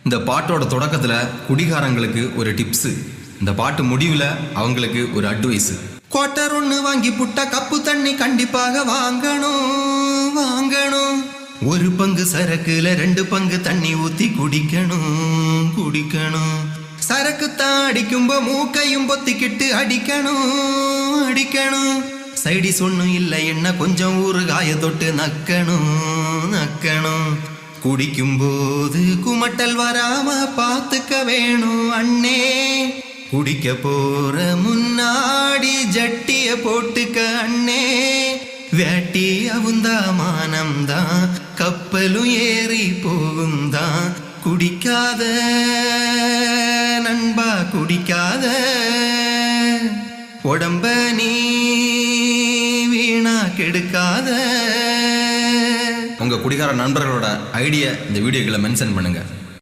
இந்த பாட்டோட தொடக்கத்துல குடிகாரங்களுக்கு ஒரு டிப்ஸ், இந்த பாட்டு முடிவுல அவங்களுக்கு ஒரு அட்வைஸ். குவார்ட்டர் ஒன்று வாங்கி புட்டா கப்பு தண்ணி கண்டிப்பாக வாங்கணும் வாங்கணும். ஒரு பங்கு சரக்குல 2 பங்கு தண்ணி ஊத்தி குடிக்கணும் குடிக்கணும். சரக்கு தான் அடிக்கும்போ மூக்கையும் பொத்திக்கிட்டு அடிக்கணும் அடிக்கணும். சைடிஸ் ஒன்றும் இல்லை என்ன கொஞ்சம் ஊறுகாய தொட்டு நக்கணும் நக்கணும். குடிக்கும்போது குமட்டல் வராம பார்த்துக்க வேணும் அண்ணே. குடிக்க போற முன்னாடி ஜட்டிய போட்டுக்க அண்ணே. வேட்டி அவுந்தா மானம்தான் கப்பலும் ஏறி போகும்தான். குடிக்காத நண்பா குடிக்காத, உடம்ப நீ வீணா கெடுக்காத. உங்க குடிகார நண்பர்களோட ஐடியா இந்த வீடியோக்களை மென்ஷன் பண்ணுங்க.